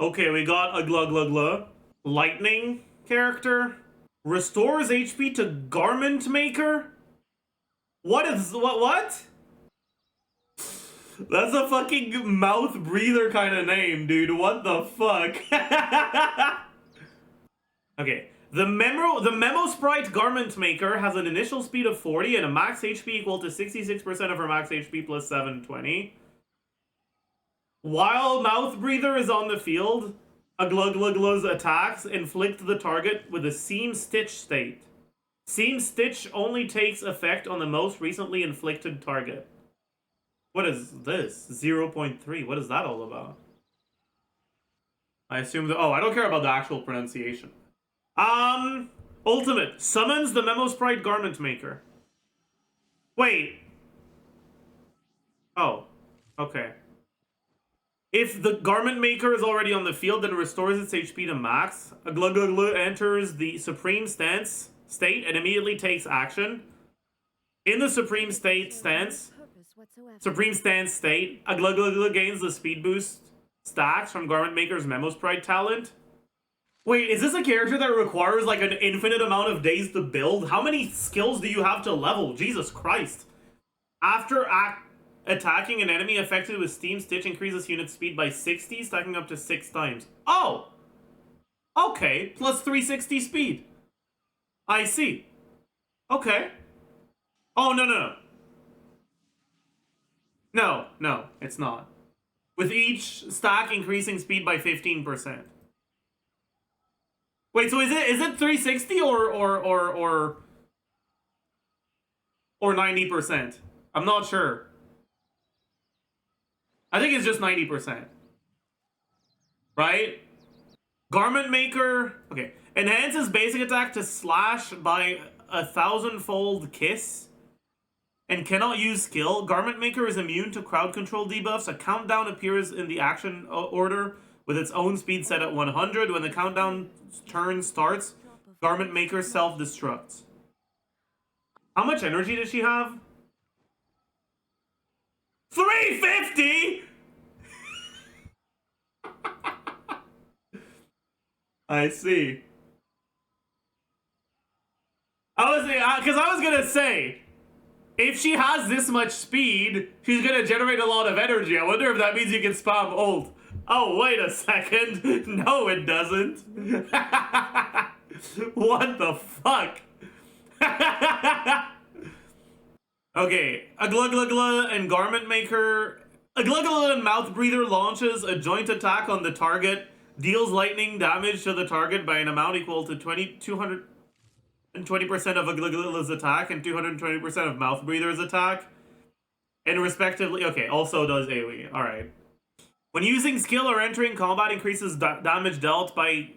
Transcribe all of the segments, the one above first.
Okay, we got Aglaea. Lightning character. Restores HP to Garment Maker? What? That's a fucking mouth breather kind of name, dude. What the fuck? Okay. The Memo Sprite Garment Maker has an initial speed of 40 and a max HP equal to 66% of her max HP plus 720. While Mouth Breather is on the field, Aglaea's attacks inflict the target with a Seam Stitch state. Seam Stitch only takes effect on the most recently inflicted target. What is this? 0.3. What is that all about? I assume that... Oh, I don't care about the actual pronunciation. Ultimate. Summons the Memo Sprite Garment Maker. Wait. Oh. Okay. If the Garment Maker is already on the field, then restores its HP to max. Aglaea enters the Supreme Stance state and immediately takes action. In the Supreme Stance state, Aglaea gains the speed boost stacks from Garment Maker's Memo Sprite talent. Wait, is this a character that requires like an infinite amount of days to build? How many skills do you have to level? Jesus Christ. After attacking an enemy affected with Steam Stitch increases unit speed by 60, stacking up to 6 times. Oh! Okay, plus 360 speed. I see. Okay. Oh, no. No, it's not. With each stack increasing speed by 15%. Wait, so is it 360 or 90%? I'm not sure. I think it's just 90%. Right? Garment Maker, okay. Enhances basic attack to slash by 1,000-fold kiss. And cannot use skill. Garment Maker is immune to crowd control debuffs. A countdown appears in the action order with its own speed set at 100. When the countdown turn starts, Garment Maker self-destructs. How much energy does she have? 350? I see. Because I was gonna say, if she has this much speed, she's gonna generate a lot of energy. I wonder if that means you can spam ult. Oh, wait a second. No, it doesn't. What the fuck? Okay, Aglaea and Garment Maker. Aglaea and Mouth Breather launches a joint attack on the target, deals lightning damage to the target by an amount equal to 220% of Aglaea's attack and 220% of Mouth Breather's attack. And respectively, okay, also does AoE. Alright. When using skill or entering combat, increases damage dealt by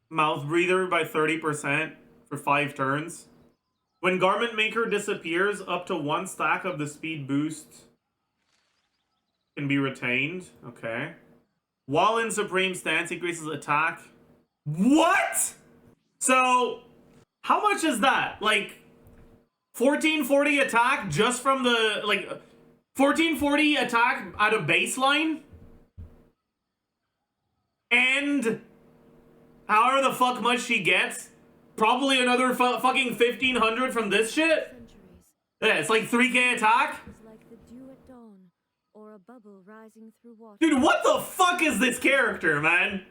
Mouth Breather by 30% for 5 turns. When Garment Maker disappears, up to 1 stack of the speed boost can be retained. Okay. While in Supreme Stance, increases attack. What? So, how much is that? Like, 1440 attack just from the, like, 1440 attack at a baseline? And however the fuck much she gets, probably another fucking 1500 from this shit? Yeah, it's like 3k attack? Dude, what the fuck is this character, man?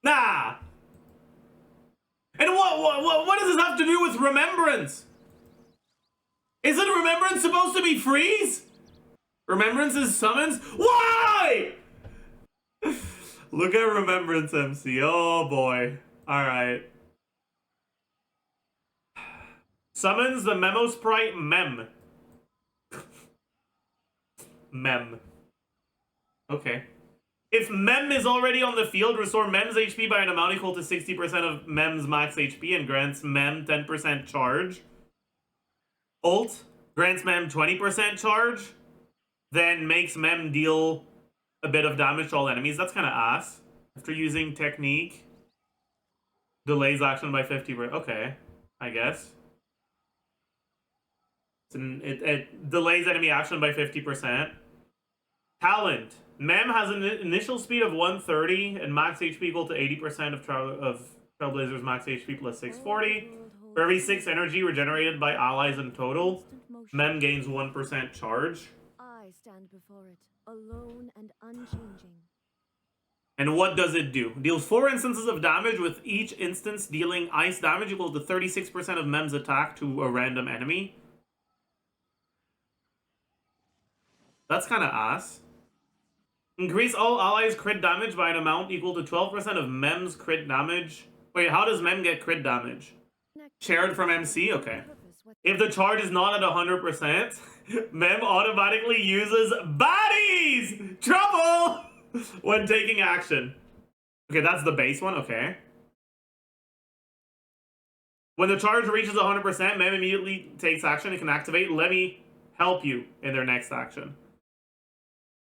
Nah. And what does this have to do with Remembrance? Isn't Remembrance supposed to be freeze? Remembrance is summons? Why? Look at Remembrance MC. Oh boy. Alright. Summons the Memo Sprite Mem. Mem. Okay. If Mem is already on the field, restore Mem's HP by an amount equal to 60% of Mem's max HP and grants Mem 10% charge. Ult grants Mem 20% charge, then makes Mem deal a bit of damage to all enemies. That's kind of ass. After using technique, delays action by 50. Okay, I guess. It delays enemy action by 50%. Talent. Mem has an initial speed of 130 and max HP equal to 80% of Trailblazer's max HP plus 640. For every 6 energy regenerated by allies in total, Mem gains 1% charge. I stand before it, alone and unchanging. And what does it do? Deals 4 instances of damage, with each instance dealing ice damage equal to 36% of Mem's attack to a random enemy. That's kind of ass. Increase all allies' crit damage by an amount equal to 12% of Mem's crit damage. Wait, how does Mem get crit damage? Shared from MC? Okay. If the charge is not at 100%, Mem automatically uses bodies! Trouble! When taking action. Okay, that's the base one, okay. When the charge reaches 100%, Mem immediately takes action and can activate Let Me Help You in their next action.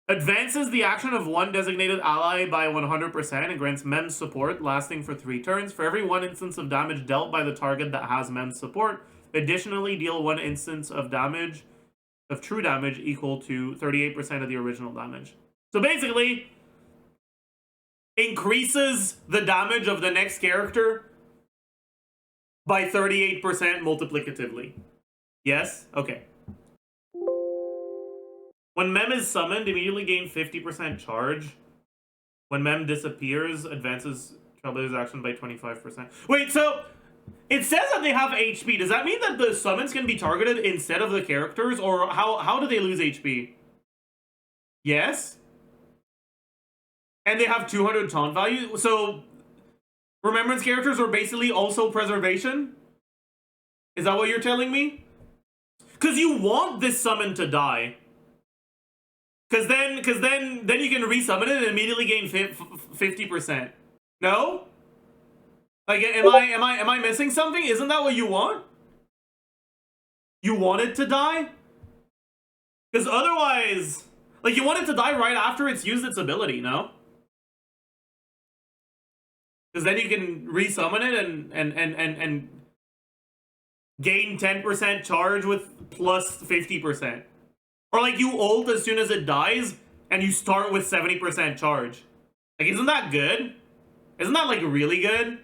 Advances the action of one designated ally by 100% and grants Mem's support, lasting for 3 turns. For every 1 instance of damage dealt by the target that has Mem's support, additionally deal 1 instance of damage, of true damage, equal to 38% of the original damage. So basically, increases the damage of the next character by 38% multiplicatively. Yes? Okay. When Mem is summoned, immediately gain 50% charge. When Mem disappears, advances Trailblazer's action by 25%. Wait, so it says that they have HP. Does that mean that the summons can be targeted instead of the characters? Or how do they lose HP? Yes? And they have 200 taunt value? So Remembrance characters are basically also preservation? Is that what you're telling me? Because you want this summon to die. Because then you can resummon it and immediately gain 50%. No? Like, am I missing something? Isn't that what you want? You want it to die? Because otherwise, like, you want it to die right after it's used its ability, no? Because then you can resummon it and gain 10% charge with plus 50%. Or like you ult as soon as it dies, and you start with 70% charge. Like, isn't that good? Isn't that, like, really good?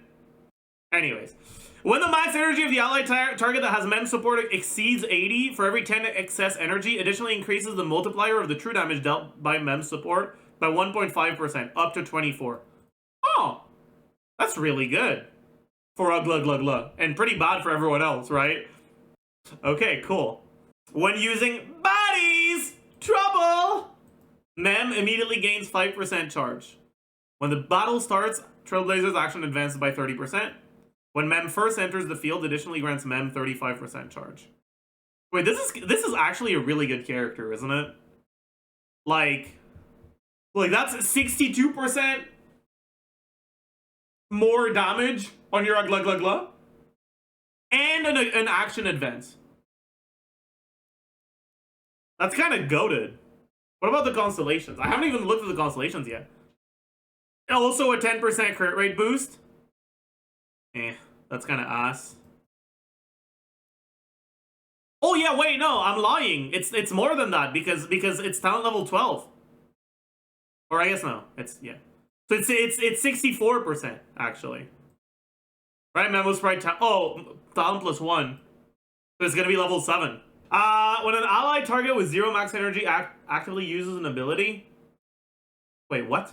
Anyways. When the max energy of the allied target that has Mem support exceeds 80, for every 10 excess energy, additionally increases the multiplier of the true damage dealt by Mem support by 1.5%, up to 24. Oh! That's really good. For Aglaea, and pretty bad for everyone else, right? Okay, cool. When using bodies, trouble! Mem immediately gains 5% charge. When the battle starts, Trailblazer's action advances by 30%. When Mem first enters the field, additionally grants Mem 35% charge. Wait, this is actually a really good character, isn't it? Like that's 62% more damage on your Aglaea, and an action advance. That's kind of goated. What about the constellations? I haven't even looked at the constellations yet. Also a 10% crit rate boost. That's kind of ass. Oh yeah, wait, no, I'm lying. It's more than that because it's talent level 12. Or I guess no, it's yeah. So it's 64% actually. Right, Memo Sprite. Talent plus 1. So it's gonna be level 7. When an allied target with 0 max energy actively uses an ability. Wait, what?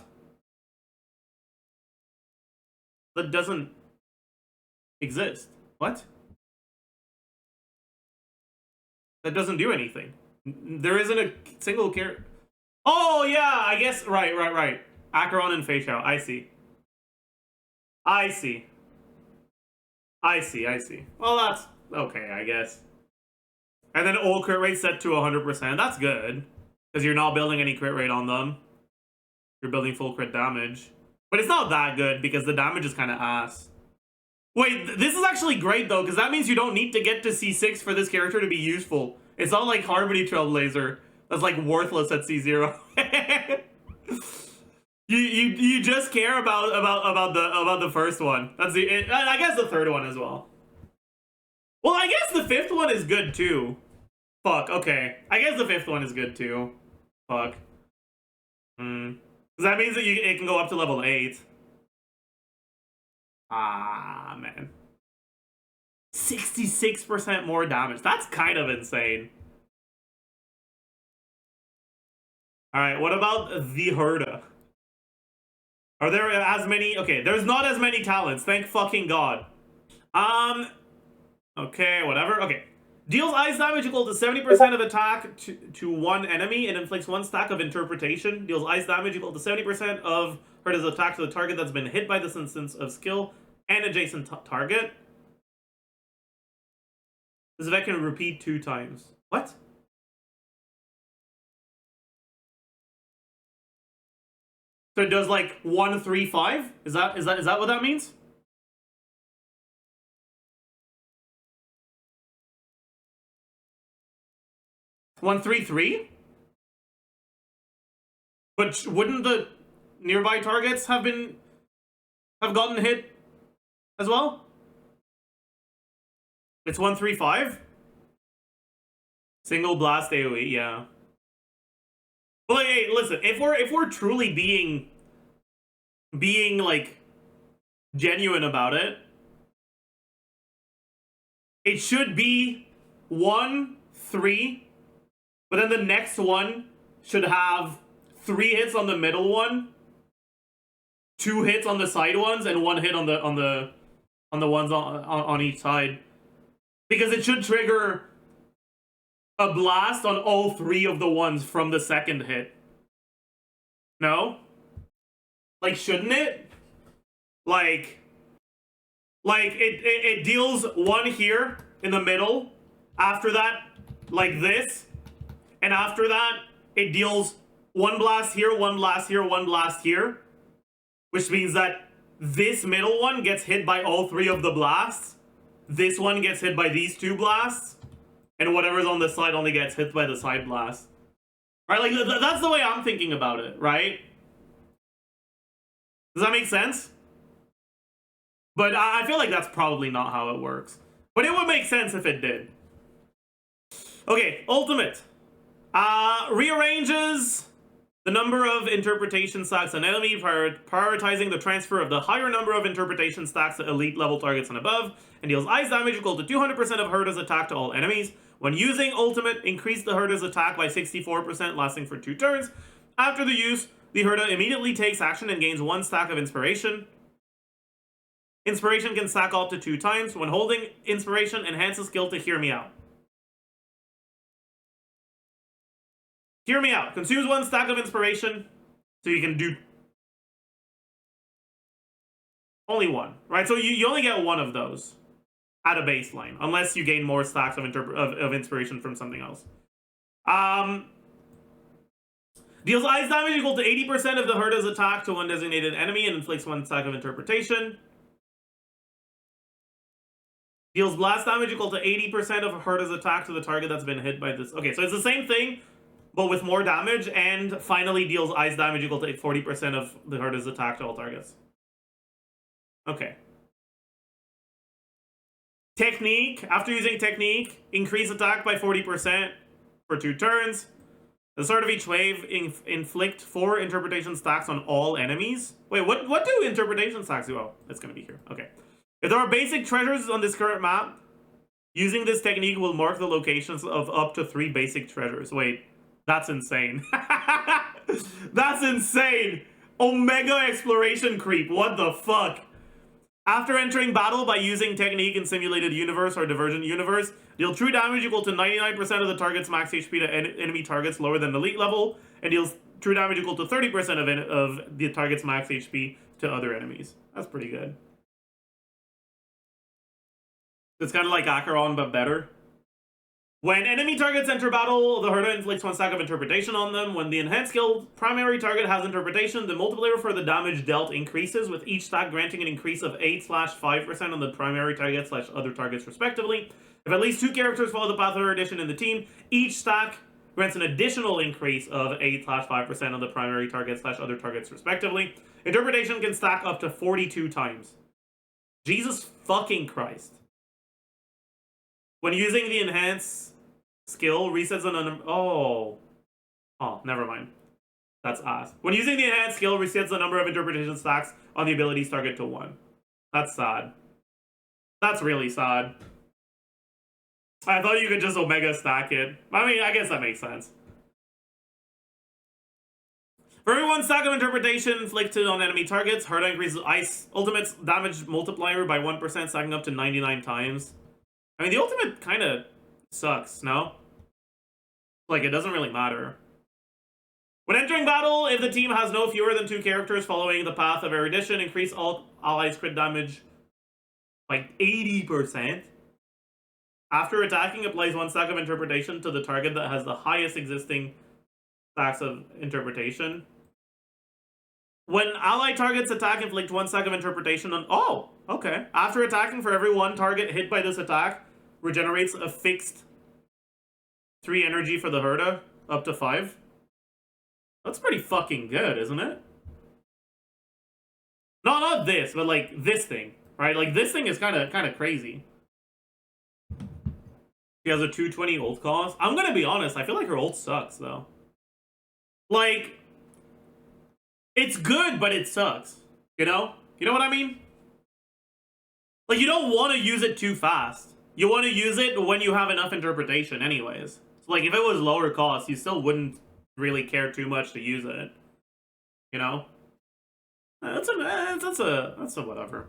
That doesn't exist. What? That doesn't do anything. There isn't a single character. Oh yeah, I guess right. Acheron and Facial. I see. Well, that's okay, I guess. And then all crit rate set to 100%. That's good. Because you're not building any crit rate on them. You're building full crit damage. But it's not that good because the damage is kind of ass. Wait, this is actually great though, because that means you don't need to get to C6 for this character to be useful. It's not like Harmony Trailblazer that's like worthless at C0. you just care about the first one. That's I guess the third one as well. Well, I guess the fifth one is good too. Fuck, okay. I guess the fifth one is good too. Fuck. Because that means that it can go up to level 8. Ah, man. 66% more damage. That's kind of insane. Alright, what about the Herta? Are there as many? Okay, there's not as many talents. Thank fucking god. Okay, whatever. Okay. Deals ice damage equal to 70% of attack to one enemy and inflicts 1 stack of interpretation. Deals ice damage equal to 70% of Herta's attack to the target that's been hit by this instance of skill and adjacent target. This effect can repeat 2 times. What? So it does like 1, 3, 5? Is that what that means? One, 3, 3? But wouldn't the nearby targets have gotten hit as well? It's 1, 3, 5? Single blast AoE, yeah. Well, hey, listen, if we're truly being like genuine about it, it should be 1, 3, but then the next one should have 3 hits on the middle one, 2 hits on the side ones, and 1 hit on the ones on each side, because it should trigger a blast on all 3 of the ones from the second hit. No? Like, shouldn't it? Like it deals 1 here in the middle. After that, like this. And after that, it deals 1 blast here, 1 blast here, 1 blast here. Which means that this middle one gets hit by all 3 of the blasts. This one gets hit by these 2 blasts. And whatever's on this side only gets hit by the side blast. Right? Like, that's the way I'm thinking about it, right? Does that make sense? But I feel like that's probably not how it works. But it would make sense if it did. Okay, ultimate. Rearranges the number of interpretation stacks on enemy, prioritizing the transfer of the higher number of interpretation stacks to elite level targets and above, and deals ice damage equal to 200% of Herta's attack to all enemies. When using ultimate, increase the Herta's attack by 64%, lasting for 2 turns. After the use, the Herta immediately takes action and gains 1 stack of inspiration. Inspiration can stack up to 2 times. When holding inspiration, enhance the skill to Hear Me Out. Hear Me Out. Consumes 1 stack of inspiration, so you can do only 1, right? So you only get 1 of those at a baseline, unless you gain more stacks of inspiration from something else. Deals ice damage equal to 80% of the Herta's attack to one designated enemy and inflicts 1 stack of interpretation. Deals blast damage equal to 80% of Herta's attack to the target that's been hit by this. Okay, so it's the same thing, but with more damage, and finally deals ice damage equal to 40% of the Herta's attack to all targets. Okay. Technique. After using technique, increase attack by 40% for 2 turns. At the start of each wave, inflict 4 interpretation stacks on all enemies. Wait, what do interpretation stacks do? Oh, it's gonna be here. Okay. If there are basic treasures on this current map, using this technique will mark the locations of up to 3 basic treasures. Wait, that's insane. That's insane! Omega exploration creep, what the fuck? After entering battle by using technique in simulated universe or divergent universe, deal true damage equal to 99% of the target's max HP to enemy targets lower than elite level, and deals true damage equal to 30% of the target's max HP to other enemies. That's pretty good. It's kind of like Acheron, but better. When enemy targets enter battle, the Herta inflicts 1 stack of interpretation on them. When the enhanced skill primary target has interpretation, the multiplier for the damage dealt increases, with each stack granting an increase of 8/5% on the primary target / other targets respectively. If at least 2 characters follow the path of her addition in the team, each stack grants an additional increase of 8/5% on the primary target / other targets respectively. Interpretation can stack up to 42 times. Jesus fucking Christ. When using the enhanced skill, resets an oh, never mind. That's ass. When using the enhanced skill, resets the number of interpretation stacks on the abilities target to 1. That's sad. That's really sad. I thought you could just Omega stack it. I mean, I guess that makes sense. For every 1 stack of interpretation inflicted on enemy targets, Herta increases Ice Ultimate's damage multiplier by 1%, stacking up to 99 times. I mean, the ultimate kind of sucks, no? Like, it doesn't really matter. When entering battle, if the team has no fewer than 2 characters following the path of erudition, increase all allies' crit damage by 80%. After attacking, applies 1 stack of interpretation to the target that has the highest existing stacks of interpretation. When ally targets attack, inflict 1 stack of interpretation on... Oh, okay. After attacking, for every 1 target hit by this attack, regenerates a fixed 3 energy for the Herta, up to 5. That's pretty fucking good, isn't it? No, not this, but like this thing, right? Like this thing is kind of crazy. She has a 220 ult cost. I'm gonna be honest, I feel like her ult sucks though. Like, it's good, but it sucks. You know? You know what I mean? Like, you don't want to use it too fast. You want to use it when you have enough interpretation anyways. So, like, if it was lower cost, you still wouldn't really care too much to use it. You know? That's a whatever.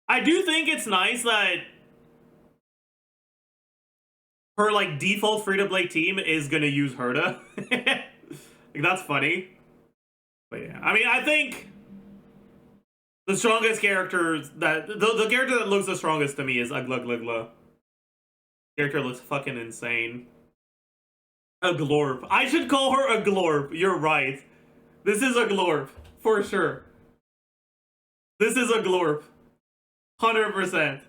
I do think it's nice that her, like, default free-to-play team is gonna use Herta. Like, that's funny. But yeah, I mean, I think the strongest characters that... The character that looks the strongest to me is Aglaea. Character looks fucking insane. A glorp. I should call her a glorp. You're right. This is a glorp. For sure. This is a glorp. 100%.